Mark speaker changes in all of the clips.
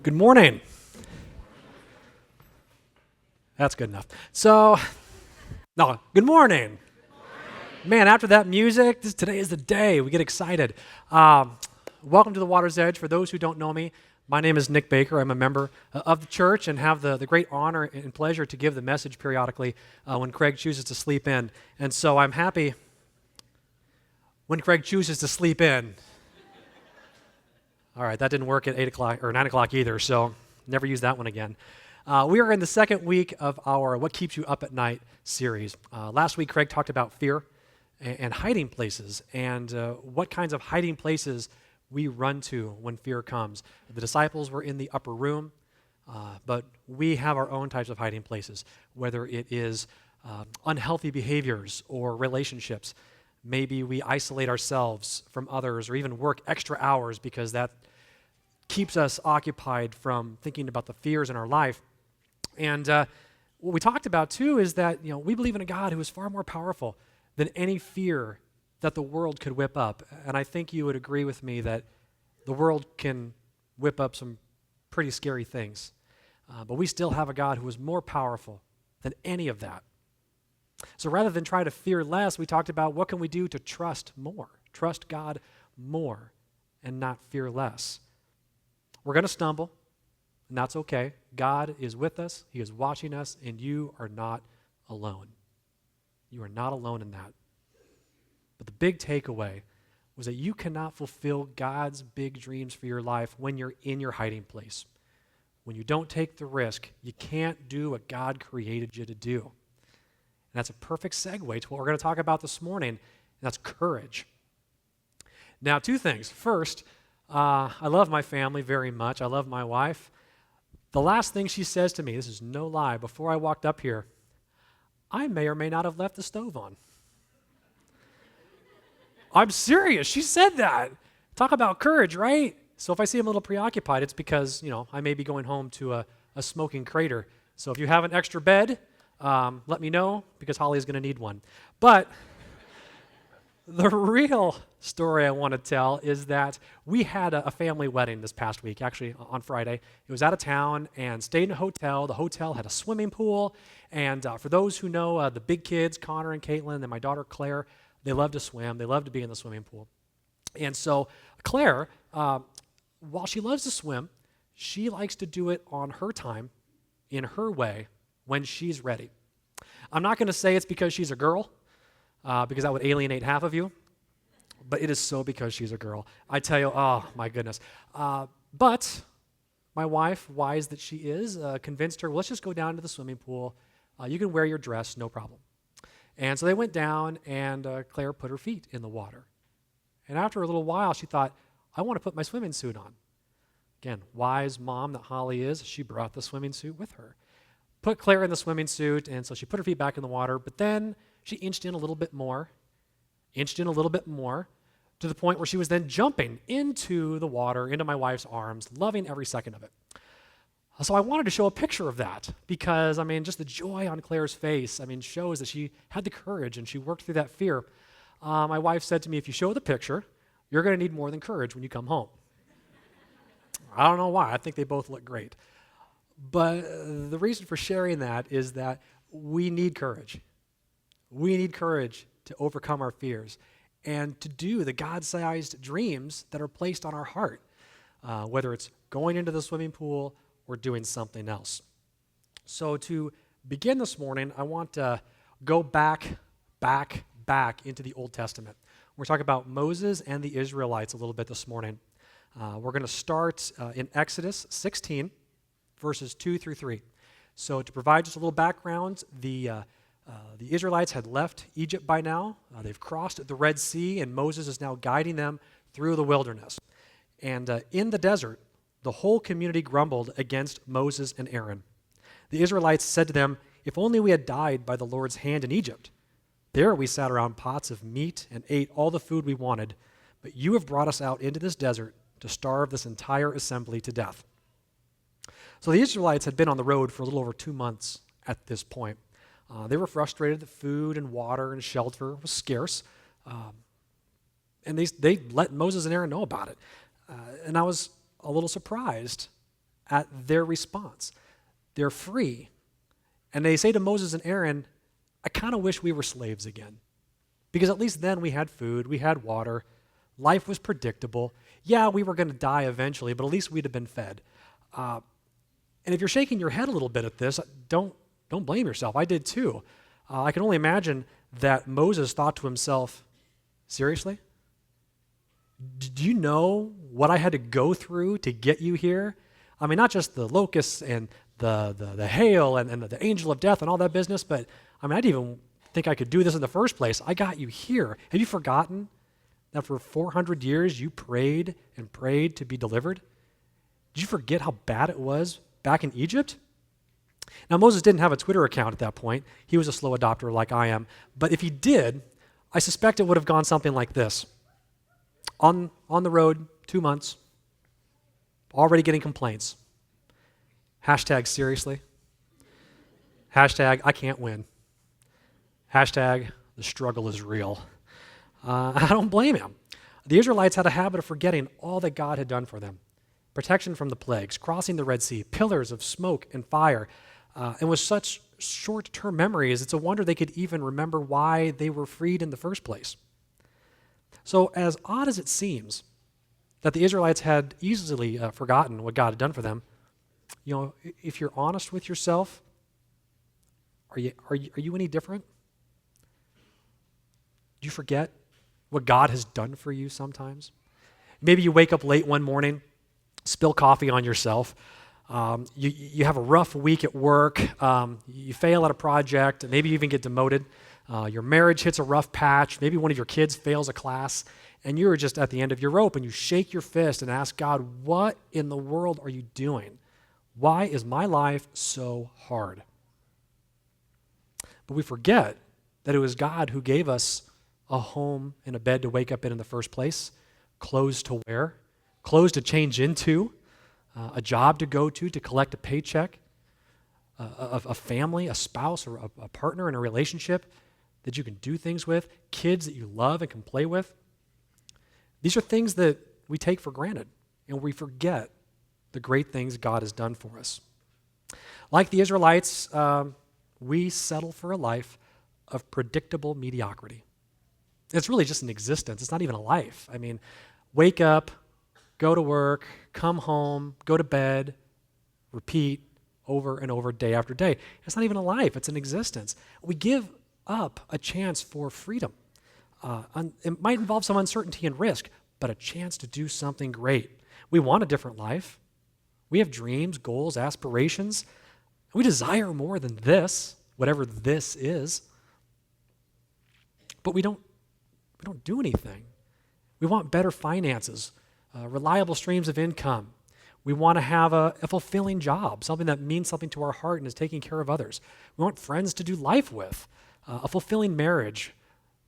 Speaker 1: Good morning. That's good enough. So, no, good morning. Man, after that music, today is the day. We get excited. Welcome to the Water's Edge. For those who don't know me, my name is Nick Baker. I'm a member of the church and have the great honor and pleasure to give the message periodically when Craig chooses to sleep in. And so I'm happy when Craig chooses to sleep in. All right, that didn't work at 8 o'clock or 9 o'clock either, so never use that one again. We are in the second week of our What Keeps You Up at Night series. Last week, Craig talked about fear and hiding places and what kinds of hiding places we run to when fear comes. The disciples were in the upper room, but we have our own types of hiding places, whether it is unhealthy behaviors or relationships. Maybe we isolate ourselves from others or even work extra hours because that keeps us occupied from thinking about the fears in our life. And what we talked about too is that we believe in a God who is far more powerful than any fear that the world could whip up. And I think you would agree with me that the world can whip up some pretty scary things. But we still have a God who is more powerful than any of that. So rather than try to fear less, we talked about what can we do to trust more, trust God more, and not fear less. We're going to stumble, and that's okay. God is with us, He is watching us, and you are not alone. You are not alone in that. But the big takeaway was that you cannot fulfill God's big dreams for your life when you're in your hiding place. When you don't take the risk, you can't do what God created you to do. And that's a perfect segue to what we're going to talk about this morning, and that's courage. Now, two things. First, I love my family very much. I love my wife. The last thing she says to me, this is no lie, before I walked up here, I may or may not have left the stove on. I'm serious. She said that. Talk about courage, right? So if I see I'm a little preoccupied, it's because, I may be going home to a smoking crater. So if you have an extra bed, let me know, because Holly is going to need one. But the real story I want to tell is that we had a family wedding this past week, actually on Friday. It was out of town and stayed in a hotel. The hotel had a swimming pool. And for those who know the big kids, Connor and Caitlin, and my daughter Claire, they love to swim. They love to be in the swimming pool. And so Claire, while she loves to swim, she likes to do it on her time, in her way, when she's ready. I'm not going to say it's because she's a girl, because that would alienate half of you, but it is so because she's a girl. I tell you, oh my goodness. But my wife, wise that she is, convinced her, well, let's just go down to the swimming pool. You can wear your dress, no problem. And so they went down, and Claire put her feet in the water. And after a little while, she thought, I want to put my swimming suit on. Again, wise mom that Holly is, she brought the swimming suit with her. Put Claire in the swimming suit, and so she put her feet back in the water, but then she inched in a little bit more, to the point where she was then jumping into the water, into my wife's arms, loving every second of it. So I wanted to show a picture of that because, just the joy on Claire's face, shows that she had the courage and she worked through that fear. My wife said to me, if you show the picture, you're going to need more than courage when you come home. I don't know why. I think they both look great. But the reason for sharing that is that we need courage. We need courage to overcome our fears and to do the God-sized dreams that are placed on our heart, whether it's going into the swimming pool or doing something else. So to begin this morning, I want to go back into the Old Testament. We're talking about Moses and the Israelites a little bit this morning. We're going to start in Exodus 16, verses 2 through 3. So to provide just a little background, the Israelites had left Egypt by now. They've crossed the Red Sea, and Moses is now guiding them through the wilderness. And in the desert, the whole community grumbled against Moses and Aaron. The Israelites said to them, if only we had died by the Lord's hand in Egypt. There we sat around pots of meat and ate all the food we wanted, but you have brought us out into this desert to starve this entire assembly to death. So the Israelites had been on the road for a little over 2 months at this point. They were frustrated that food and water and shelter was scarce, and they let Moses and Aaron know about it. And I was a little surprised at their response. They're free. And they say to Moses and Aaron, I kind of wish we were slaves again. Because at least then we had food, we had water, life was predictable. Yeah, we were going to die eventually, but at least we'd have been fed. And if you're shaking your head a little bit at this, don't blame yourself. I did too. I can only imagine that Moses thought to himself, seriously? Do you know what I had to go through to get you here? I mean, not just the locusts and the hail and the angel of death and all that business, but I mean, I didn't even think I could do this in the first place. I got you here. Have you forgotten that for 400 years you prayed and prayed to be delivered? Did you forget how bad it was back in Egypt? Now, Moses didn't have a Twitter account at that point. He was a slow adopter like I am. But if he did, I suspect it would have gone something like this. On the road, 2 months, already getting complaints. Hashtag seriously. Hashtag I can't win. Hashtag the struggle is real. I don't blame him. The Israelites had a habit of forgetting all that God had done for them. Protection from the plagues, crossing the Red Sea, pillars of smoke and fire. And with such short-term memories, it's a wonder they could even remember why they were freed in the first place. So as odd as it seems that the Israelites had easily forgotten what God had done for them, you know, if you're honest with yourself, are you any different? Do you forget what God has done for you sometimes? Maybe you wake up late one morning, spill coffee on yourself. You have a rough week at work. You fail at a project. Maybe you even get demoted. Your marriage hits a rough patch. Maybe one of your kids fails a class. And you're just at the end of your rope and you shake your fist and ask God, what in the world are you doing? Why is my life so hard? But we forget that it was God who gave us a home and a bed to wake up in the first place, clothes to wear, clothes to change into, a job to go to collect a paycheck, a family, a spouse, or a partner in a relationship that you can do things with, kids that you love and can play with. These are things that we take for granted, and we forget the great things God has done for us. Like the Israelites, we settle for a life of predictable mediocrity. It's really just an existence. It's not even a life. I mean, wake up, go to work, come home, go to bed, repeat over and over day after day. It's not even a life. It's an existence. We give up a chance for freedom. It might involve some uncertainty and risk, but a chance to do something great. We want a different life. We have dreams, goals, aspirations. We desire more than this, whatever this is. But we don't do anything. We want better finances, reliable streams of income. We want to have a fulfilling job, something that means something to our heart and is taking care of others. We want friends to do life with, a fulfilling marriage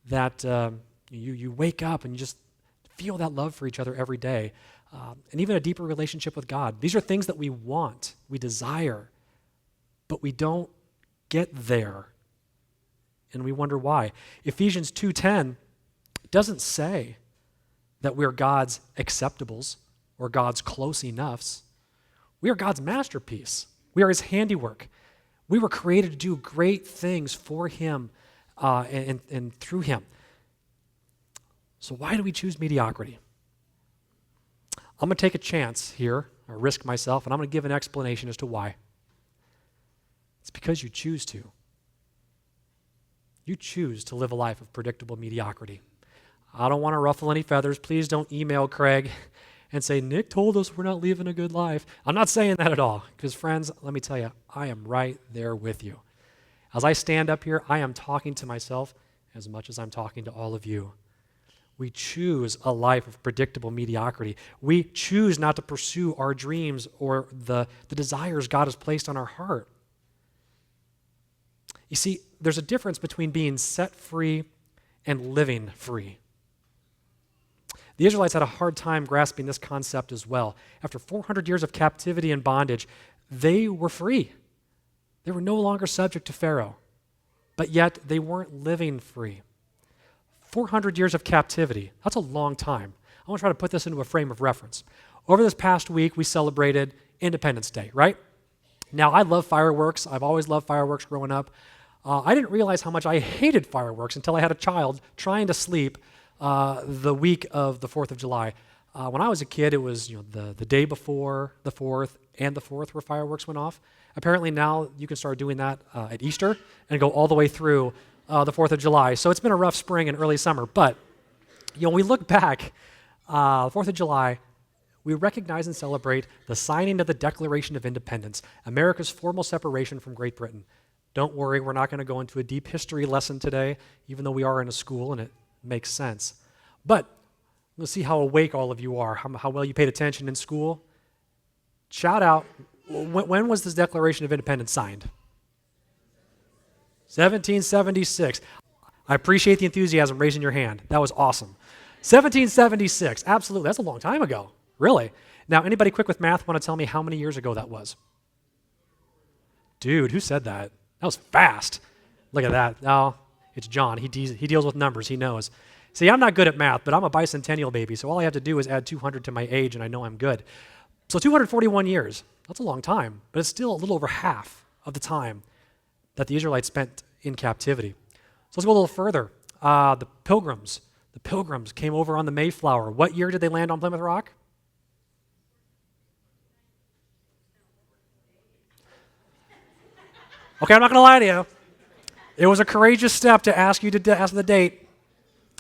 Speaker 1: that you wake up and you just feel that love for each other every day, and even a deeper relationship with God. These are things that we want, we desire, but we don't get there, and we wonder why. Ephesians 2:10 doesn't say that we're God's acceptables or God's close enoughs. We are God's masterpiece. We are his handiwork. We were created to do great things for him and through him. So why do we choose mediocrity? I'm going to take a chance here, or risk myself, and I'm going to give an explanation as to why. It's because you choose to. You choose to live a life of predictable mediocrity. I don't want to ruffle any feathers. Please don't email Craig and say, Nick told us we're not living a good life. I'm not saying that at all, because friends, let me tell you, I am right there with you. As I stand up here, I am talking to myself as much as I'm talking to all of you. We choose a life of predictable mediocrity. We choose not to pursue our dreams or the desires God has placed on our heart. You see, there's a difference between being set free and living free. The Israelites had a hard time grasping this concept as well. After 400 years of captivity and bondage, they were free. They were no longer subject to Pharaoh, but yet they weren't living free. 400 years of captivity, that's a long time. I want to try to put this into a frame of reference. Over this past week, we celebrated Independence Day, right? Now, I love fireworks. I've always loved fireworks growing up. I didn't realize how much I hated fireworks until I had a child trying to sleep the week of the 4th of July. When I was a kid, it was the day before the 4th and the 4th where fireworks went off. Apparently now you can start doing that at Easter and go all the way through the 4th of July. So it's been a rough spring and early summer. But when we look back, 4th of July, we recognize and celebrate the signing of the Declaration of Independence, America's formal separation from Great Britain. Don't worry, we're not going to go into a deep history lesson today, even though we are in a school and it makes sense. But we'll see how awake all of you are, how well you paid attention in school. Shout out, when was this Declaration of Independence signed? 1776. I appreciate the enthusiasm raising your hand. That was awesome. 1776, absolutely. That's a long time ago, really. Now, anybody quick with math want to tell me how many years ago that was? Dude, who said that? That was fast. Look at that. Oh, it's John. He deals with numbers. He knows. See, I'm not good at math, but I'm a bicentennial baby, so all I have to do is add 200 to my age, and I know I'm good. So 241 years, that's a long time, but it's still a little over half of the time that the Israelites spent in captivity. So let's go a little further. The Pilgrims came over on the Mayflower. What year did they land on Plymouth Rock? Okay, I'm not going to lie to you. It was a courageous step to ask you to ask the date.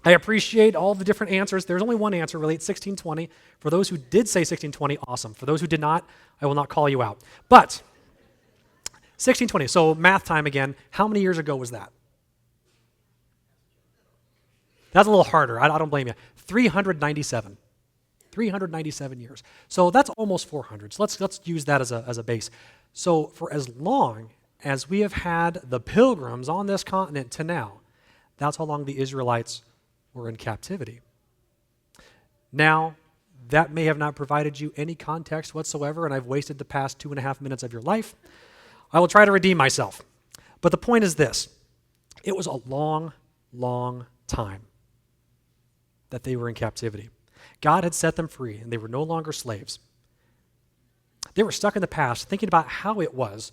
Speaker 1: I appreciate all the different answers. There's only one answer, really. It's 1620. For those who did say 1620, awesome. For those who did not, I will not call you out. But 1620, so math time again. How many years ago was that? That's a little harder. I don't blame you. 397. 397 years. So that's almost 400. So let's use that as a base. So for as long as we have had the Pilgrims on this continent to now, that's how long the Israelites were in captivity. Now, that may have not provided you any context whatsoever, and I've wasted the past 2.5 minutes of your life. I will try to redeem myself. But the point is this. It was a long, long time that they were in captivity. God had set them free, and they were no longer slaves. They were stuck in the past, thinking about how it was,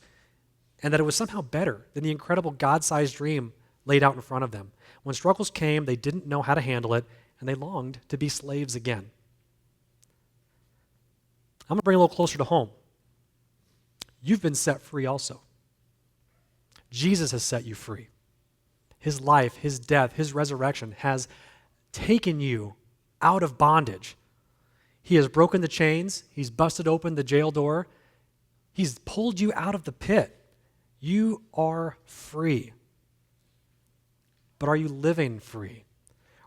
Speaker 1: and that it was somehow better than the incredible God-sized dream laid out in front of them. When struggles came, they didn't know how to handle it, and they longed to be slaves again. I'm going to bring it a little closer to home. You've been set free also. Jesus has set you free. His life, his death, his resurrection has taken you out of bondage. He has broken the chains. He's busted open the jail door. He's pulled you out of the pit. You are free. But are you living free?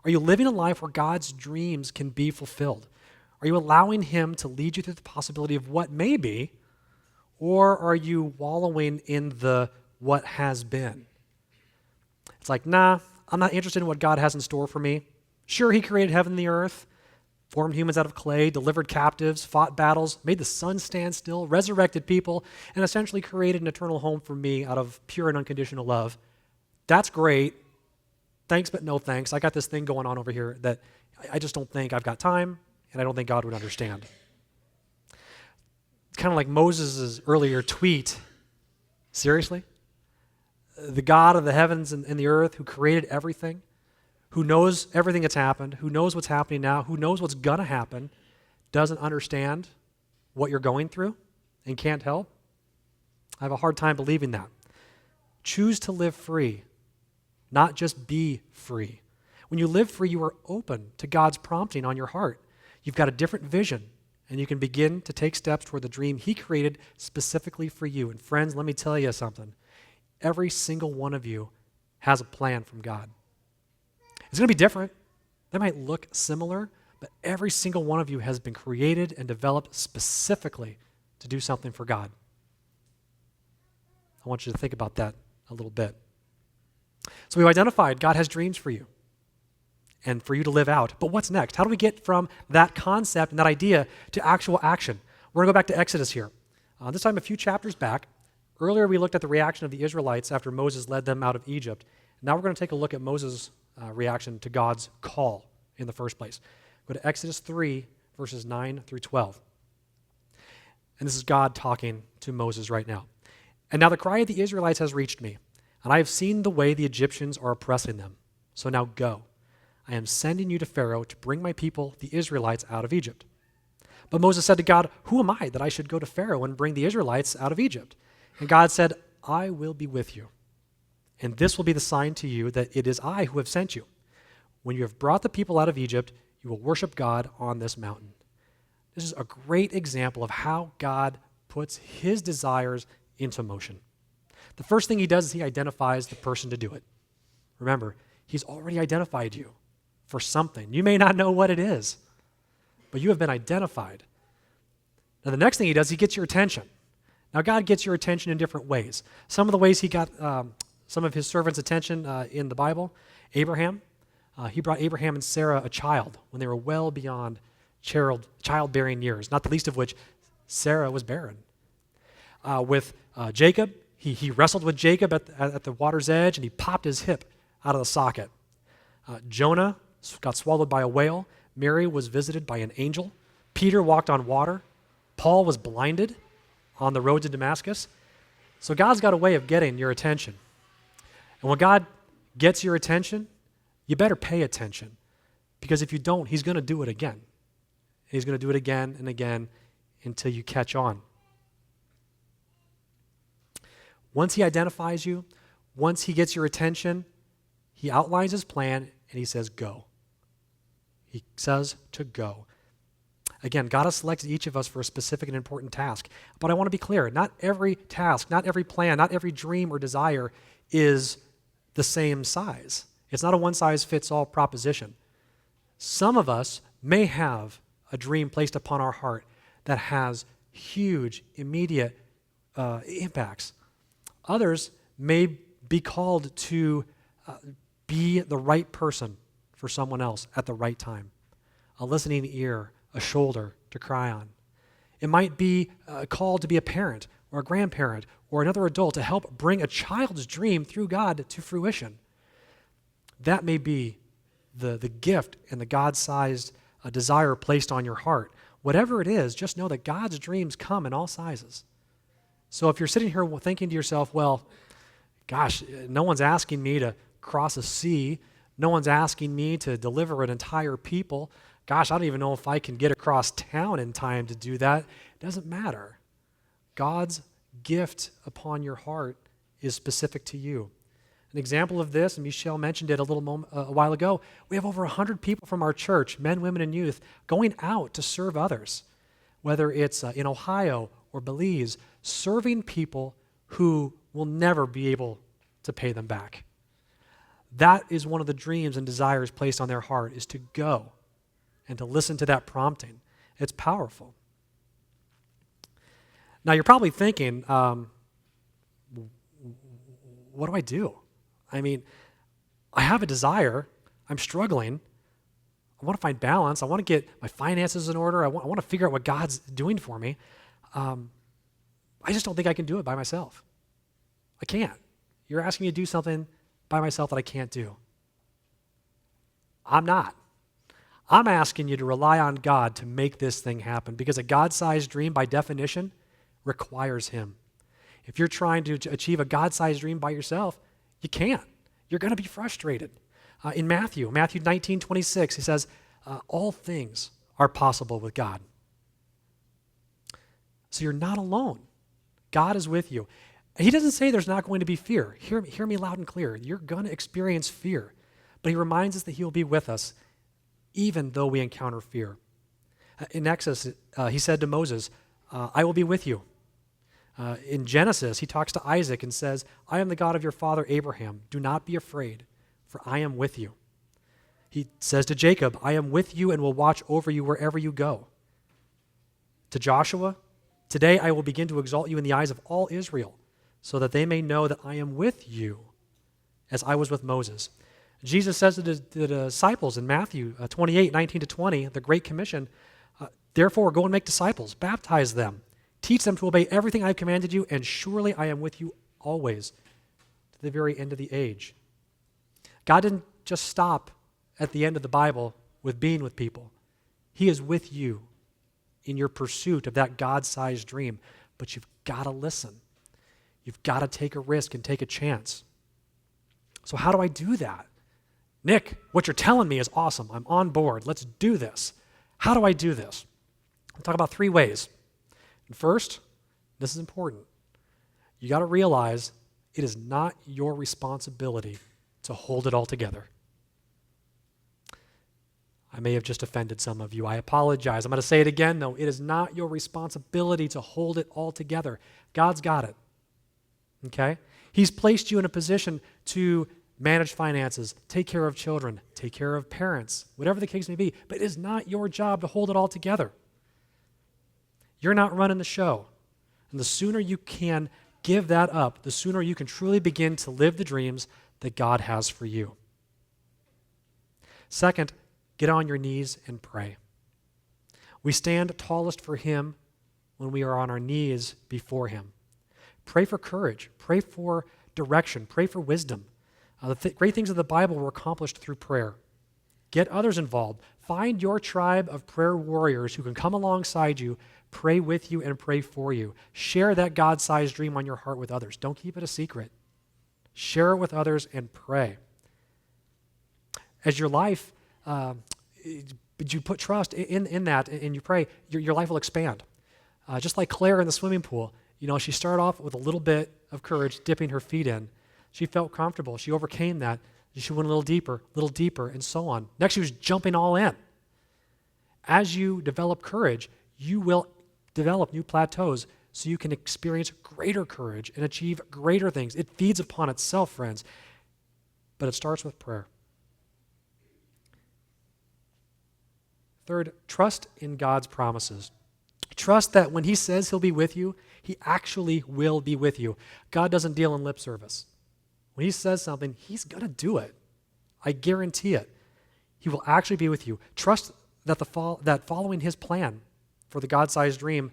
Speaker 1: Are you living a life where God's dreams can be fulfilled? Are you allowing him to lead you through the possibility of what may be, or are you wallowing in the what has been? It's like, nah, I'm not interested in what God has in store for me. Sure, he created heaven and the earth, formed humans out of clay, delivered captives, fought battles, made the sun stand still, resurrected people, and essentially created an eternal home for me out of pure and unconditional love. That's great. Thanks, but no thanks. I got this thing going on over here that I just don't think I've got time, and I don't think God would understand. It's kind of like Moses' earlier tweet. Seriously? The God of the heavens and the earth who created everything, who knows everything that's happened, who knows what's happening now, who knows what's going to happen, doesn't understand what you're going through and can't help? I have a hard time believing that. Choose to live free, not just be free. When you live free, you are open to God's prompting on your heart. You've got a different vision, and you can begin to take steps toward the dream he created specifically for you. And friends, let me tell you something. Every single one of you has a plan from God. It's going to be different. They might look similar, but every single one of you has been created and developed specifically to do something for God. I want you to think about that a little bit. So we've identified God has dreams for you and for you to live out. But what's next? How do we get from that concept and that idea to actual action? We're going to go back to Exodus here. This time a few chapters back. Earlier we looked at the reaction of the Israelites after Moses led them out of Egypt. Now we're going to take a look at Moses' reaction to God's call in the first place. Go to Exodus 3, verses 9 through 12. And this is God talking to Moses right now. And now the cry of the Israelites has reached me, and I have seen the way the Egyptians are oppressing them. So now go. I am sending you to Pharaoh to bring my people, the Israelites, out of Egypt. But Moses said to God, who am I that I should go to Pharaoh and bring the Israelites out of Egypt? And God said, I will be with you. And this will be the sign to you that it is I who have sent you. When you have brought the people out of Egypt, you will worship God on this mountain. This is a great example of how God puts his desires into motion. The first thing he does is he identifies the person to do it. Remember, he's already identified you for something. You may not know what it is, but you have been identified. Now, the next thing he does, he gets your attention. Now, God gets your attention in different ways. Some of the ways he got some of his servants' attention in the Bible, Abraham, he brought Abraham and Sarah a child when they were well beyond childbearing years, not the least of which Sarah was barren. With Jacob, he wrestled with Jacob at the water's edge, and he popped his hip out of the socket. Jonah got swallowed by a whale. Mary was visited by an angel. Peter walked on water. Paul was blinded on the road to Damascus. So God's got a way of getting your attention. And when God gets your attention, you better pay attention. Because if you don't, he's going to do it again. He's going to do it again and again until you catch on. Once he identifies you, once he gets your attention, he outlines his plan and he says, go. He says to go. Again, God has selected each of us for a specific and important task. But I want to be clear, not every task, not every plan, not every dream or desire is the same size. It's not a one-size-fits-all proposition. Some of us may have a dream placed upon our heart that has huge, immediate impacts. Others may be called to be the right person for someone else at the right time, a listening ear, a shoulder to cry on. It might be called to be a parent or a grandparent or another adult to help bring a child's dream through God to fruition. That may be the gift and the God-sized desire placed on your heart. Whatever it is, just know that God's dreams come in all sizes. So if you're sitting here thinking to yourself, well, gosh, no one's asking me to cross a sea. No one's asking me to deliver an entire people. Gosh, I don't even know if I can get across town in time to do that. It doesn't matter. God's gift upon your heart is specific to you. An example of this, and Michelle mentioned it a while ago, we have over 100 people from our church, men, women, and youth, going out to serve others, whether it's in Ohio or Belize, serving people who will never be able to pay them back. That is one of the dreams and desires placed on their heart, is to go and to listen to that prompting. It's powerful. Now, you're probably thinking, what do I do? I mean, I have a desire. I'm struggling. I want to find balance. I want to get my finances in order. I want to figure out what God's doing for me. I just don't think I can do it by myself. I can't. You're asking me to do something by myself that I can't do. I'm not. I'm asking you to rely on God to make this thing happen, because a God-sized dream, by definition, requires him. If you're trying to achieve a God-sized dream by yourself, you can't. You're going to be frustrated. In Matthew 19:26, he says, all things are possible with God. So you're not alone. God is with you. He doesn't say there's not going to be fear. Hear me loud and clear. You're going to experience fear. But he reminds us that he will be with us even though we encounter fear. In Exodus, he said to Moses, I will be with you. In Genesis, he talks to Isaac and says, I am the God of your father Abraham. Do not be afraid, for I am with you. He says to Jacob, I am with you and will watch over you wherever you go. To Joshua, today I will begin to exalt you in the eyes of all Israel, so that they may know that I am with you, as I was with Moses. Jesus says to the disciples in Matthew 28:19-20, the Great Commission, therefore go and make disciples, baptize them, teach them to obey everything I have commanded you, and surely I am with you always to the very end of the age. God didn't just stop at the end of the Bible with being with people. He is with you in your pursuit of that God-sized dream, but you've got to listen. You've got to take a risk and take a chance. So how do I do that? Nick, what you're telling me is awesome. I'm on board. Let's do this. How do I do this? I'll talk about 3 ways. And first, this is important. You got to realize it is not your responsibility to hold it all together. I may have just offended some of you. I apologize. I'm going to say it again, though. It is not your responsibility to hold it all together. God's got it. Okay? He's placed you in a position to manage finances, take care of children, take care of parents, whatever the case may be. But it is not your job to hold it all together. You're not running the show. And the sooner you can give that up, the sooner you can truly begin to live the dreams that God has for you. Second, get on your knees and pray. We stand tallest for Him when we are on our knees before Him. Pray for courage. Pray for direction. Pray for wisdom. Great things of the Bible were accomplished through prayer. Get others involved. Find your tribe of prayer warriors who can come alongside you, pray with you, and pray for you. Share that God-sized dream on your heart with others. Don't keep it a secret. Share it with others and pray. As your life, but you put trust in that and you pray, your life will expand. Just like Claire in the swimming pool, she started off with a little bit of courage, dipping her feet in. She felt comfortable. She overcame that. She went a little deeper, and so on. Next, she was jumping all in. As you develop courage, you will develop new plateaus so you can experience greater courage and achieve greater things. It feeds upon itself, friends, but it starts with prayer. Third, trust in God's promises. Trust that when He says He'll be with you, He actually will be with you. God doesn't deal in lip service. When He says something, He's going to do it. I guarantee it. He will actually be with you. Trust that that following His plan for the God-sized dream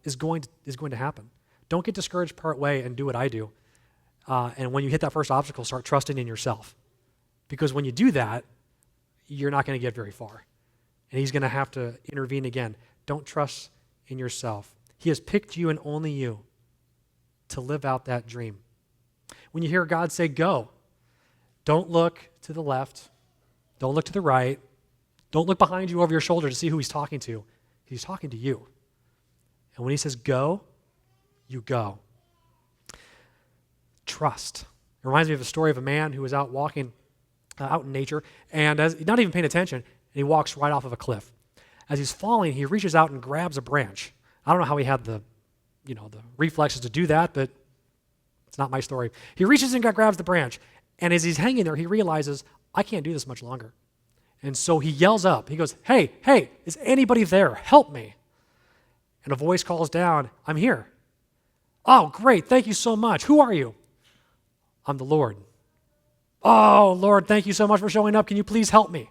Speaker 1: is going to happen. Don't get discouraged part way and do what I do. And when you hit that first obstacle, start trusting in yourself. Because when you do that, you're not going to get very far. And He's going to have to intervene again. Don't trust in yourself. He has picked you and only you to live out that dream. When you hear God say, go, don't look to the left. Don't look to the right. Don't look behind you over your shoulder to see who He's talking to. He's talking to you. And when He says go, you go. Trust. It reminds me of a story of a man who was out walking out in nature and not even paying attention, and he walks right off of a cliff. As he's falling, he reaches out and grabs a branch. I don't know how he had the reflexes to do that, but it's not my story. He reaches and grabs the branch, and as he's hanging there, he realizes, I can't do this much longer. And so he yells up. He goes, hey, is anybody there? Help me. And a voice calls down, I'm here. Oh, great, thank you so much. Who are you? I'm the Lord. Oh, Lord, thank you so much for showing up. Can you please help me?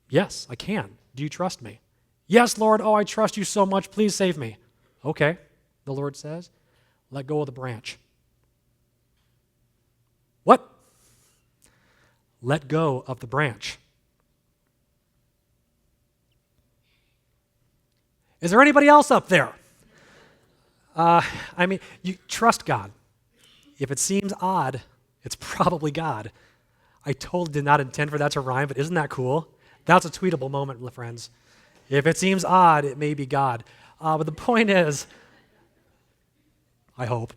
Speaker 1: Yes, I can. Do you trust me? Yes, Lord. Oh, I trust you so much. Please save me. Okay, the Lord says, let go of the branch. What? Let go of the branch. Is there anybody else up there? You trust God. If it seems odd, it's probably God. I totally did not intend for that to rhyme, but isn't that cool? That's a tweetable moment, my friends. If it seems odd, it may be God. But the point is, I hope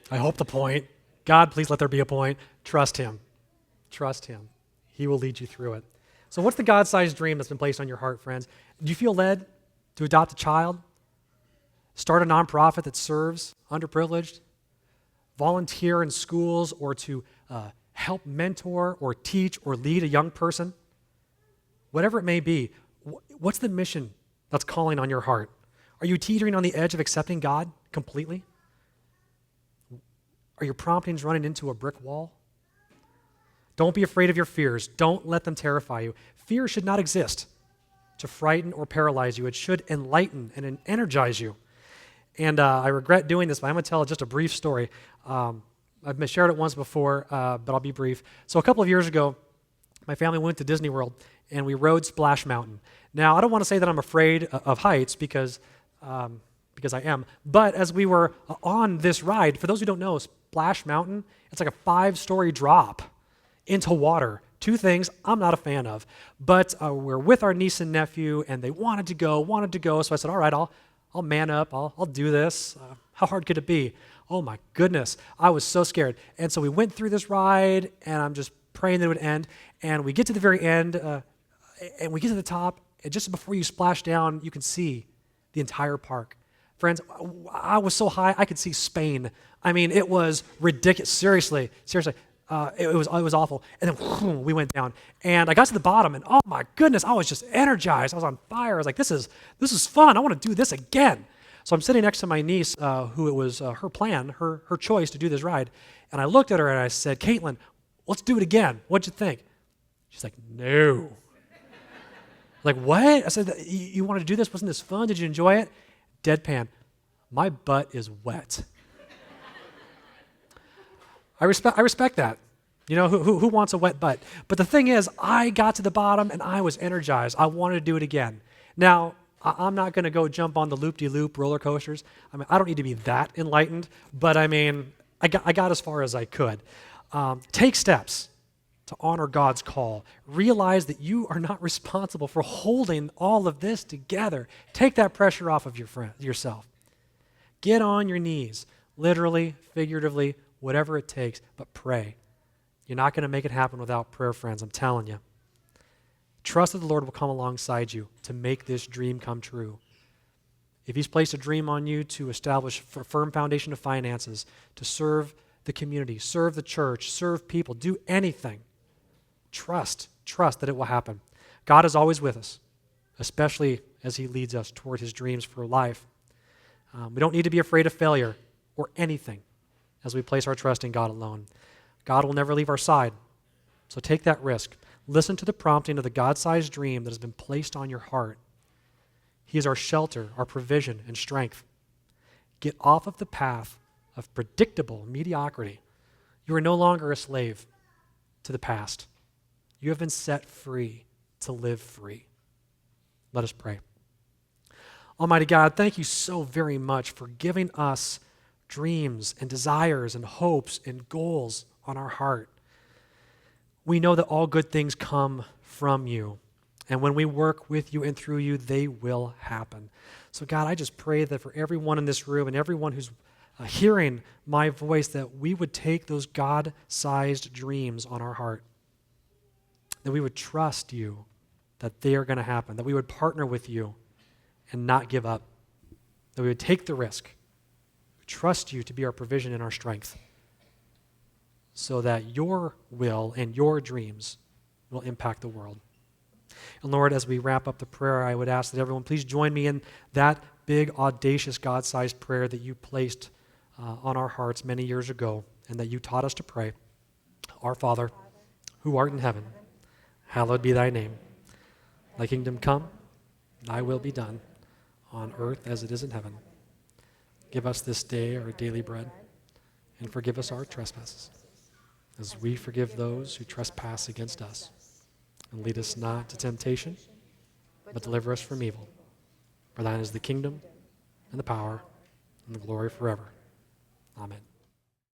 Speaker 1: the point, God, please let there be a point. Trust Him. Trust Him. He will lead you through it. So what's the God-sized dream that's been placed on your heart, friends? Do you feel led to adopt a child? Start a nonprofit that serves underprivileged? Volunteer in schools or to help mentor or teach or lead a young person? Whatever it may be, what's the mission that's calling on your heart? Are you teetering on the edge of accepting God completely? Are your promptings running into a brick wall? Don't be afraid of your fears. Don't let them terrify you. Fear should not exist to frighten or paralyze you. It should enlighten and energize you. And I regret doing this, but I'm going to tell just a brief story. I've shared it once before, but I'll be brief. So a couple of years ago, my family went to Disney World, and we rode Splash Mountain. Now, I don't want to say that I'm afraid of heights because I am, but as we were on this ride, for those who don't know, Splash Mountain, it's like a 5-story drop into water. Two things I'm not a fan of, but we're with our niece and nephew, and they wanted to go, so I said, all right, I'll man up, I'll do this. How hard could it be? Oh my goodness, I was so scared. And so we went through this ride, and I'm just praying that it would end, and we get to the very end, and we get to the top, and just before you splash down, you can see the entire park. Friends, I was so high, I could see Spain. I mean, it was ridiculous. Seriously. It was awful. And then whoom, we went down, and I got to the bottom, and oh my goodness, I was just energized. I was on fire. I was like, this is fun. I want to do this again. So I'm sitting next to my niece, who it was her plan, her choice to do this ride, and I looked at her and I said, Caitlin, let's do it again. What'd you think? She's like, no. Like, what? I said, you wanted to do this? Wasn't this fun? Did you enjoy it? Deadpan. My butt is wet. I respect that. You know, who wants a wet butt? But the thing is, I got to the bottom and I was energized. I wanted to do it again. Now, I'm not going to go jump on the loop-de-loop roller coasters. I mean, I don't need to be that enlightened, but I mean, I got as far as I could. Take steps to honor God's call. Realize that you are not responsible for holding all of this together. Take that pressure off of yourself. Get on your knees, literally, figuratively, whatever it takes, but pray. You're not going to make it happen without prayer, friends, I'm telling you. Trust that the Lord will come alongside you to make this dream come true. If He's placed a dream on you to establish a firm foundation of finances, to serve the community, serve the church, serve people, do anything, trust that it will happen. God is always with us, especially as He leads us toward His dreams for life. We don't need to be afraid of failure or anything as we place our trust in God alone. God will never leave our side, so take that risk. Listen to the prompting of the God-sized dream that has been placed on your heart. He is our shelter, our provision, and strength. Get off of the path of predictable mediocrity. You are no longer a slave to the past. You have been set free to live free. Let us pray. Almighty God, thank you so very much for giving us dreams and desires and hopes and goals on our heart. We know that all good things come from you, and when we work with you and through you, they will happen. So God, I just pray that for everyone in this room and everyone who's hearing my voice, that we would take those God-sized dreams on our heart, that we would trust you that they are going to happen, that we would partner with you and not give up, that we would take the risk, trust you to be our provision and our strength, so that your will and your dreams will impact the world. And Lord, as we wrap up the prayer, I would ask that everyone please join me in that big, audacious, God-sized prayer that you placed on our hearts many years ago and that you taught us to pray. Our Father, who art in heaven, hallowed be thy name. Thy kingdom come, thy will be done, on earth as it is in heaven. Give us this day our daily bread, and forgive us our trespasses, as we forgive those who trespass against us. And lead us not to temptation, but deliver us from evil. For thine is the kingdom, and the power, and the glory forever. Amen.